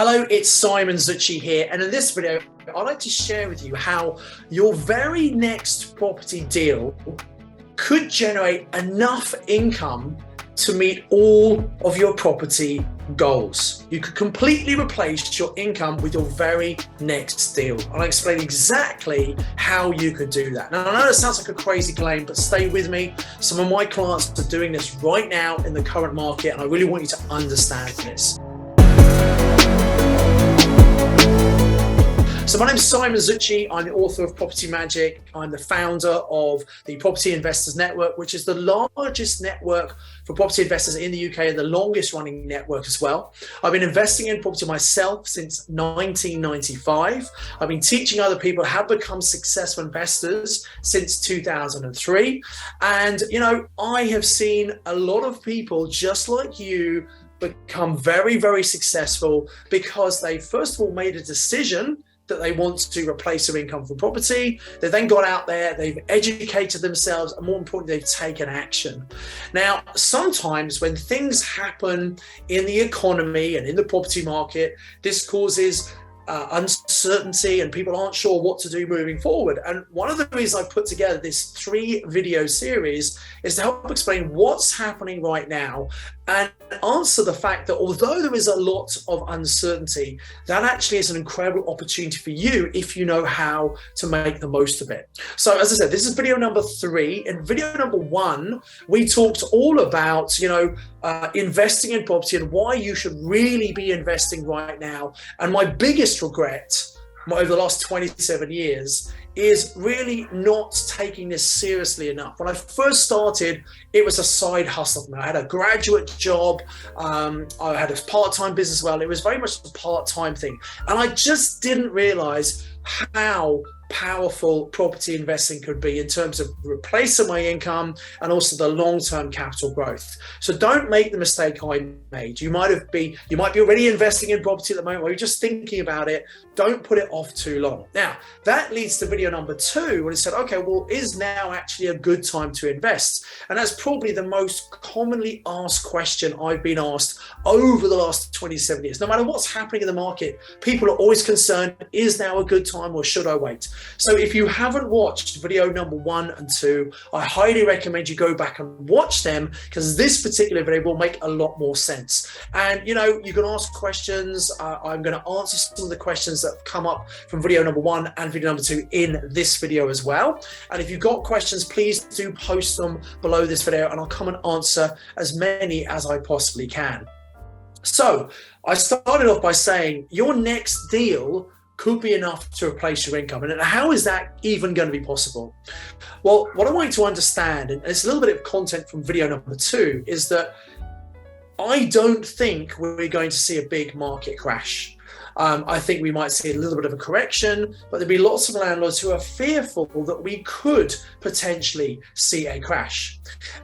Hello, it's Simon Zutshi here, and in this video, I'd like to share with you how your very next property deal could generate enough income to meet all of your property goals. You could completely replace your income with your very next deal. I'll explain exactly how you could do that. Now, I know it sounds like a crazy claim, but stay with me. Some of my clients are doing this right now in the current market, and I really want you to understand this. So my name is Simon Zutshi. I'm the author of Property Magic. I'm the founder of the Property Investors Network, which is the largest network for property investors in the UK and the longest running network as well. I've been investing in property myself since 1995. I've been teaching other people how to become successful investors since 2003. And, I have seen a lot of people just like you become very, very successful because they first of all made a decision that they want to replace their income from property. They then got out there, they've educated themselves, and more importantly, they've taken action. Now, sometimes when things happen in the economy and in the property market, this causes uncertainty and people aren't sure what to do moving forward. And one of the reasons I put together this 3-video series is to help explain what's happening right now and answer the fact that although there is a lot of uncertainty, that actually is an incredible opportunity for you if you know how to make the most of it. So as I said, this is video number 3. In video number 1, we talked all about, investing in property and why you should really be investing right now. And my biggest regret over the last 27 years is really not taking this seriously enough. When I first started, it was a side hustle. I had a graduate job. I had a part-time business as well. It was very much a part-time thing. And I just didn't realize how powerful property investing could be in terms of replacing my income and also the long-term capital growth. So don't make the mistake I made. You might be already investing in property at the moment, or you're just thinking about it. Don't put it off too long. Now, that leads to video number 2, when it said, okay, well, is now actually a good time to invest? And that's probably the most commonly asked question I've been asked over the last 27 years. No matter what's happening in the market, people are always concerned, is now a good time or should I wait? So if you haven't watched video number 1 and 2, I highly recommend you go back and watch them, because this particular video will make a lot more sense. And you can ask questions. I'm going to answer some of the questions that have come up from video number 1 and video number 2 in this video as well. And if you've got questions, please do post them below this video and I'll come and answer as many as I possibly can. So I started off by saying your next deal could be enough to replace your income. And how is that even going to be possible? Well, what I want you to understand, and it's a little bit of content from video number 2, is that I don't think we're going to see a big market crash. I think we might see a little bit of a correction, but there'll be lots of landlords who are fearful that we could potentially see a crash.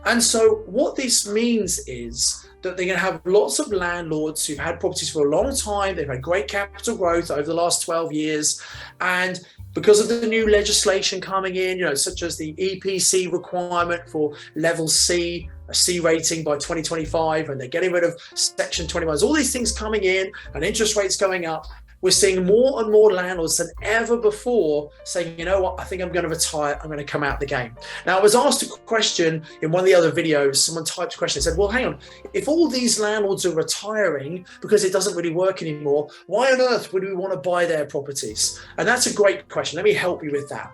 And so what this means is that they're going to have lots of landlords who've had properties for a long time. They've had great capital growth over the last 12 years. And because of the new legislation coming in, such as the EPC requirement for level C, a C rating by 2025, and they're getting rid of section 21, all these things coming in and interest rates going up, we're seeing more and more landlords than ever before saying, you know what, I think I'm going to retire, I'm going to come out the game. Now, I was asked a question in one of the other videos, someone typed a question, said, well, hang on, if all these landlords are retiring because it doesn't really work anymore, why on earth would we want to buy their properties? And that's a great question. Let me help you with that.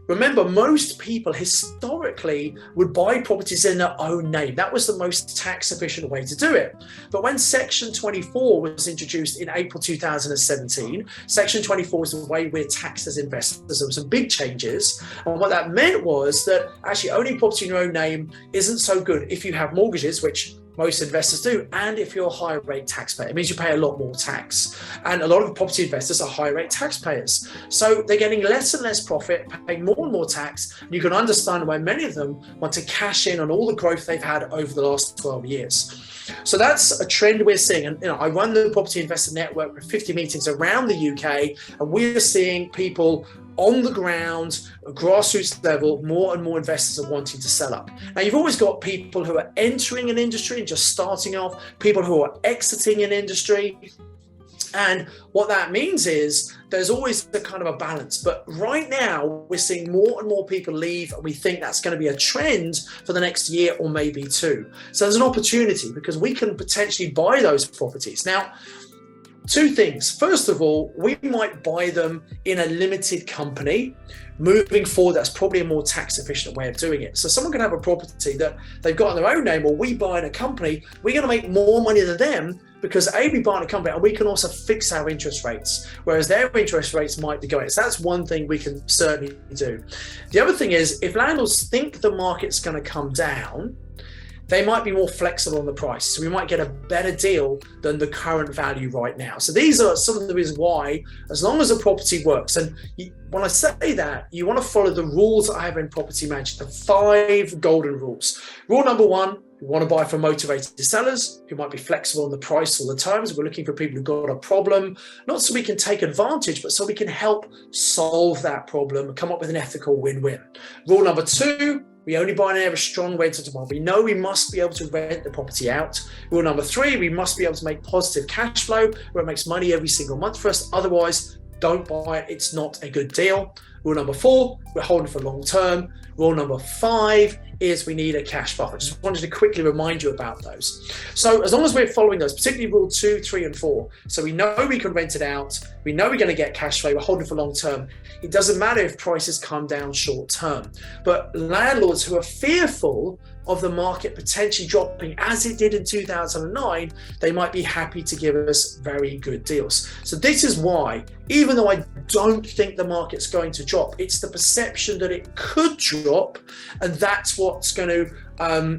Remember, most people historically would buy properties in their own name. That was the most tax efficient way to do it. But when Section 24 was introduced in April 2017, Section 24 is the way we're taxed as investors. There were some big changes. And what that meant was that actually owning property in your own name isn't so good if you have mortgages, which most investors do, and if you're a higher rate taxpayer. It means you pay a lot more tax. And a lot of property investors are high rate taxpayers. So they're getting less and less profit, paying more and more tax. And you can understand why many of them want to cash in on all the growth they've had over the last 12 years. So that's a trend we're seeing. And I run the Property Investor Network with 50 meetings around the UK, and we're seeing people on the ground, grassroots level, more and more investors are wanting to sell up. Now, you've always got people who are entering an industry and just starting off, people who are exiting an industry. And what that means is there's always a kind of a balance. But right now, we're seeing more and more people leave, and we think that's going to be a trend for the next year or maybe two. So there's an opportunity because we can potentially buy those properties. Now, two things. First of all, we might buy them in a limited company. Moving forward, that's probably a more tax efficient way of doing it. So someone can have a property that they've got in their own name, or we buy in a company, we're going to make more money than them because we buy in a company and we can also fix our interest rates, whereas their interest rates might be going. So that's one thing we can certainly do. The other thing is, if landlords think the market's going to come down, they might be more flexible on the price. So we might get a better deal than the current value right now. So these are some of the reasons why, as long as the property works, and when I say that, you want to follow the rules that I have in Property Magic, the 5 golden rules. Rule number 1, we want to buy from motivated sellers who might be flexible on the price or the terms. We're looking for people who've got a problem, not so we can take advantage, but so we can help solve that problem and come up with an ethical win-win. Rule number 2, we only buy an area of strong rental demand. We know we must be able to rent the property out. Rule number 3, we must be able to make positive cash flow where it makes money every single month for us. Otherwise, don't buy it. It's not a good deal. Rule number 4, we're holding for long term. Rule number 5 is we need a cash buffer. Just wanted to quickly remind you about those. So as long as we're following those, particularly rule 2, 3, and 4, so we know we can rent it out, we know we're going to get cash flow, we're holding for long term. It doesn't matter if prices come down short term. But landlords who are fearful of the market potentially dropping as it did in 2009, they might be happy to give us very good deals. So this is why, even though I don't think the market's going to drop, it's the perception that it could drop, and that's what's going to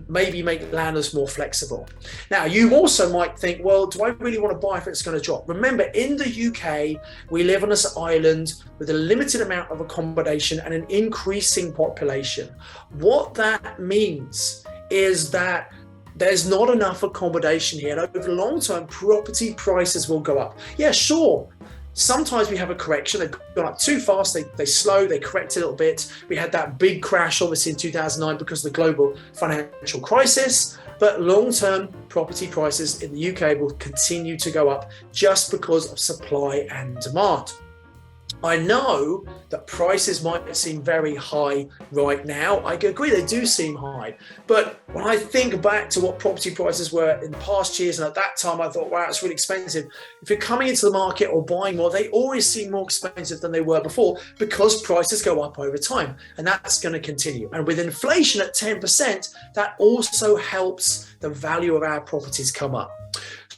maybe make landlords more flexible. Now, you also might think, well, do I really want to buy if it's going to drop? Remember, in the UK, we live on this island with a limited amount of accommodation and an increasing population. What that means is that there's not enough accommodation here. And over the long term, property prices will go up. Yeah, sure. Sometimes we have a correction. They've gone up too fast. They slow, they correct a little bit. We had that big crash, obviously, in 2009 because of the global financial crisis. But long-term property prices in the UK will continue to go up just because of supply and demand. I know that prices might seem very high right now. I agree, they do seem high. But when I think back to what property prices were in past years, and at that time I thought, wow, it's really expensive. If you're coming into the market or buying more, they always seem more expensive than they were before because prices go up over time. And that's going to continue. And with inflation at 10%, that also helps the value of our properties come up.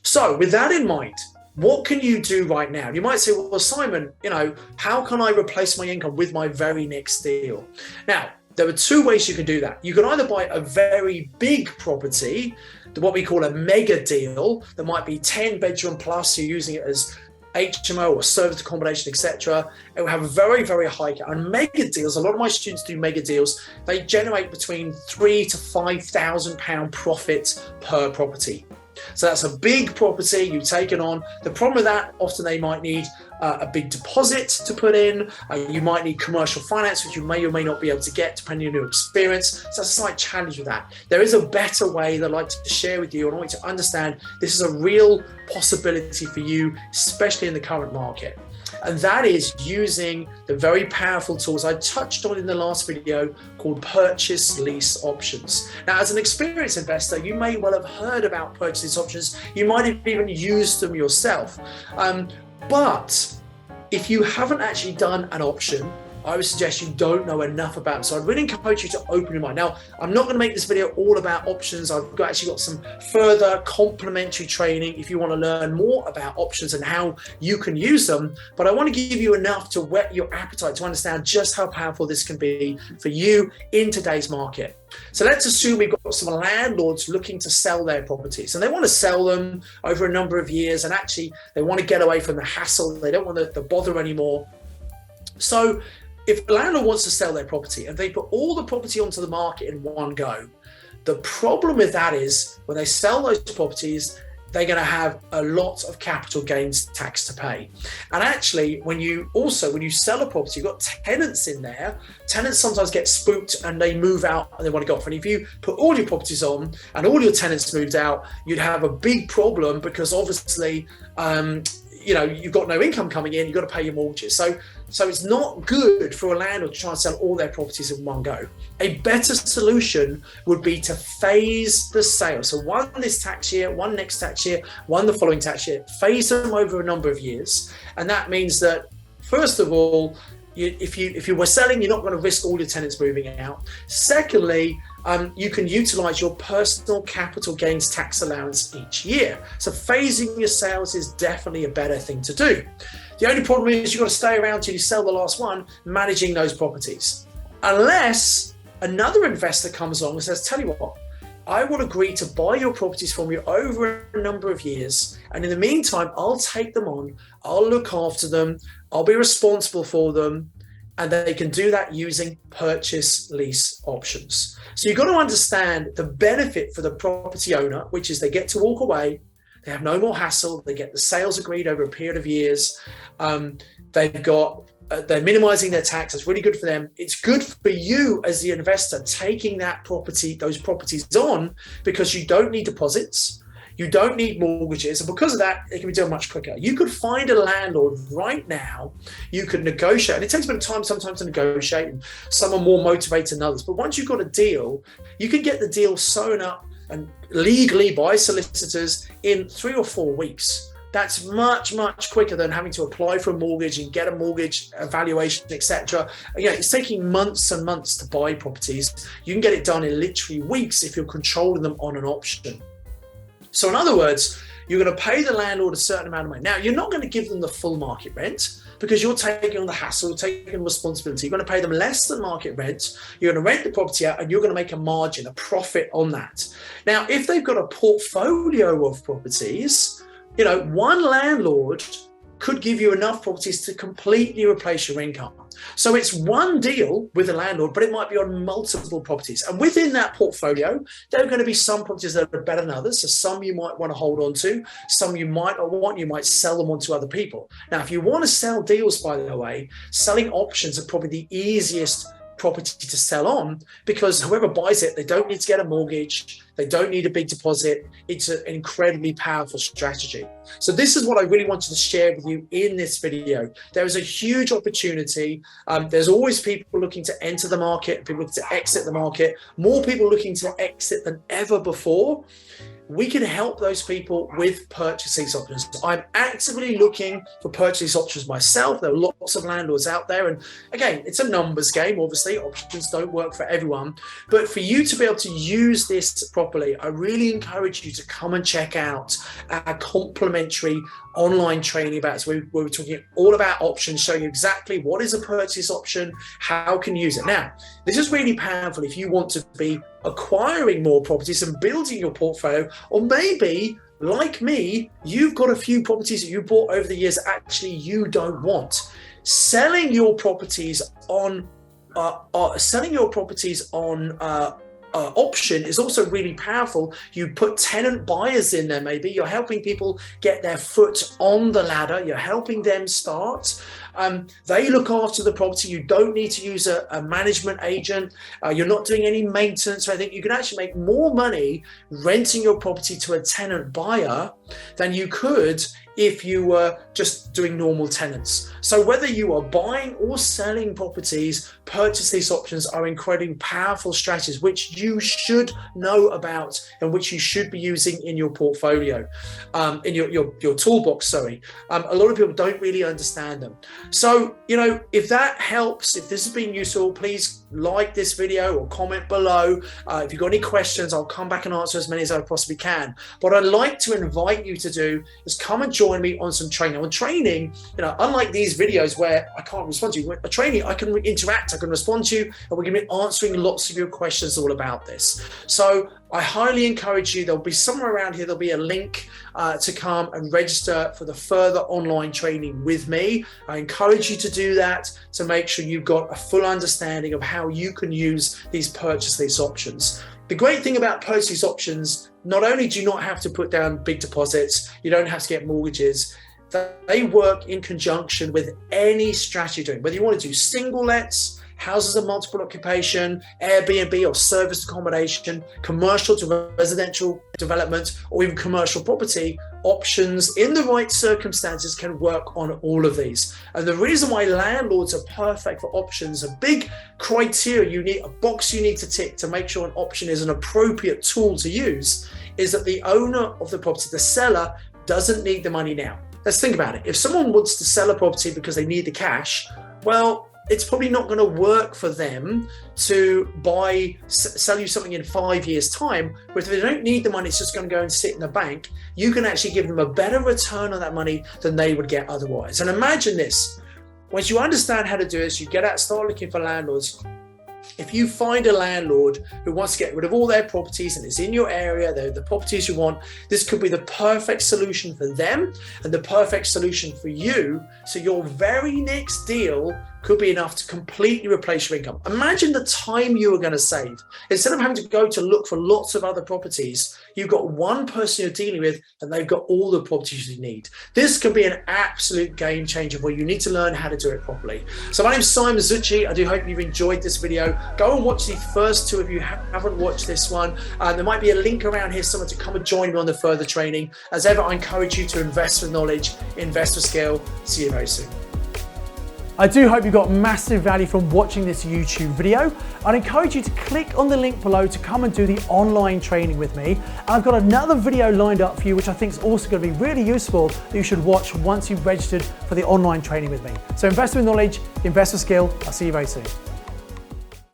So with that in mind, what can you do right now? You might say, well, Simon, how can I replace my income with my very next deal? Now, there are 2 ways you can do that. You can either buy a very big property, what we call a mega deal, that might be 10 bedroom plus, you're using it as HMO or service accommodation, etc. It will have a very, very high. And mega deals, a lot of my students do mega deals. They generate between £3,000 to £5,000 profit per property. So that's a big property you've taken on. The problem with that, often they might need a big deposit to put in. You might need commercial finance, which you may or may not be able to get depending on your experience. So that's a slight challenge with that. There is a better way that I'd like to share with you, and I want you to understand this is a real possibility for you, especially in the current market. And that is using the very powerful tools I touched on in the last video called purchase lease options. Now, as an experienced investor, you may well have heard about purchase lease options. You might have even used them yourself. But if you haven't actually done an option, I would suggest you don't know enough about it. So I'd really encourage you to open your mind. Now, I'm not going to make this video all about options. I've actually got some further complementary training if you want to learn more about options and how you can use them. But I want to give you enough to whet your appetite to understand just how powerful this can be for you in today's market. So let's assume we've got some landlords looking to sell their properties, and they want to sell them over a number of years, and actually they want to get away from the hassle. They don't want the bother anymore. So if a landlord wants to sell their property and they put all the property onto the market in one go, the problem with that is when they sell those properties, they're going to have a lot of capital gains tax to pay. And actually, when you sell a property, you've got tenants in there. Tenants sometimes get spooked and they move out and they want to go off. And if you put all your properties on and all your tenants moved out, you'd have a big problem because obviously, you've got no income coming in, you've got to pay your mortgages. So it's not good for a landlord to try and sell all their properties in one go. A better solution would be to phase the sale. So one this tax year, one next tax year, one the following tax year, phase them over a number of years. And that means that, first of all, if you were selling, you're not going to risk all your tenants moving out. Secondly, you can utilize your personal capital gains tax allowance each year. So phasing your sales is definitely a better thing to do. The only problem is you've got to stay around till you sell the last one, managing those properties. Unless another investor comes along and says, tell you what, I will agree to buy your properties from you over a number of years. And in the meantime, I'll take them on, I'll look after them, I'll be responsible for them. And they can do that using purchase lease options. So you've got to understand the benefit for the property owner, which is they get to walk away. They have no more hassle. They get the sales agreed over a period of years. They're minimizing their tax. It's really good for them. It's good for you as the investor taking those properties on, because you don't need deposits. You don't need mortgages. And because of that, it can be done much quicker. You could find a landlord right now. You could negotiate. And it takes a bit of time sometimes to negotiate. And some are more motivated than others. But once you've got a deal, you can get the deal sewn up and legally by solicitors in 3 or 4 weeks. That's much, much quicker than having to apply for a mortgage and get a mortgage evaluation, etc. It's taking months and months to buy properties. You can get it done in literally weeks if you're controlling them on an option. So in other words, you're going to pay the landlord a certain amount of money. Now, you're not going to give them the full market rent because you're taking on the hassle, you're taking on responsibility. You're going to pay them less than market rent. You're going to rent the property out and you're going to make a margin, a profit on that. Now, if they've got a portfolio of properties, one landlord could give you enough properties to completely replace your income. So it's one deal with a landlord, but it might be on multiple properties. And within that portfolio, there are going to be some properties that are better than others. So some you might want to hold on to, some you might not want, you might sell them on to other people. Now, if you want to sell deals, by the way, selling options are probably the easiest property to sell on, because whoever buys it, they don't need to get a mortgage. They don't need a big deposit. It's an incredibly powerful strategy. So this is what I really wanted to share with you in this video. There is a huge opportunity. There's always people looking to enter the market, people looking to exit the market, more people looking to exit than ever before. We can help those people with purchase lease options. I'm actively looking for purchase lease options myself. There are lots of landlords out there. And again, it's a numbers game. Obviously, options don't work for everyone. But for you to be able to use this properly, I really encourage you to come and check out our complimentary online training about it. So we're talking all about options, showing you exactly what is a purchase option, how can you use it. Now, this is really powerful if you want to be acquiring more properties and building your portfolio, or maybe like me, you've got a few properties that you bought over the years actually you don't want. Selling your properties on option is also really powerful. You put tenant buyers in there, maybe you're helping people get their foot on the ladder, you're helping them start. They look after the property. You don't need to use a management agent. You're not doing any maintenance or anything. You can actually make more money renting your property to a tenant buyer than you could if you were just doing normal tenants. So whether you are buying or selling properties, purchase lease options are incredibly powerful strategies which you should know about and which you should be using in your portfolio, in your toolbox, sorry. A lot of people don't really understand them. So, if that helps, if this has been useful, please like this video or comment below. If you've got any questions, I'll come back and answer as many as I possibly can. What I'd like to invite you to do is come and join me on some training. On training, unlike these videos where I can't respond to you, a training, I can interact, I can respond to you, and we're going to be answering lots of your questions all about this. So I highly encourage you, there'll be somewhere around here, there'll be a link to come and register for the further online training with me. I encourage you to do that to make sure you've got a full understanding of how you can use these purchase lease options. The great thing about purchase lease options, not only do you not have to put down big deposits, you don't have to get mortgages, they work in conjunction with any strategy you're doing. Whether you want to do single lets, houses of multiple occupation, Airbnb or service accommodation, commercial to residential development, or even commercial property, options in the right circumstances can work on all of these. And the reason why landlords are perfect for options, a big criteria, a box you need to tick to make sure an option is an appropriate tool to use, is that the owner of the property, the seller, doesn't need the money now. Let's think about it. If someone wants to sell a property because they need the cash, well, it's probably not going to work for them to sell you something in 5 years' time. But if they don't need the money, it's just going to go and sit in the bank. You can actually give them a better return on that money than they would get otherwise. And imagine this. Once you understand how to do this, you get out, start looking for landlords. If you find a landlord who wants to get rid of all their properties and is in your area, they're the properties you want, this could be the perfect solution for them and the perfect solution for you. So your very next deal could be enough to completely replace your income. Imagine the time you are going to save. Instead of having to go to look for lots of other properties, you've got one person you're dealing with and they've got all the properties you need. This could be an absolute game changer where you need to learn how to do it properly. So my name's Simon Zutshi. I do hope you've enjoyed this video. Go and watch the first two if you haven't watched this one. There might be a link around here somewhere to come and join me on the further training. As ever, I encourage you to invest with knowledge, invest with skill. See you very soon. I do hope you got massive value from watching this YouTube video. I'd encourage you to click on the link below to come and do the online training with me. And I've got another video lined up for you, which I think is also going to be really useful that you should watch once you've registered for the online training with me. So invest with knowledge, invest with skill. I'll see you very soon.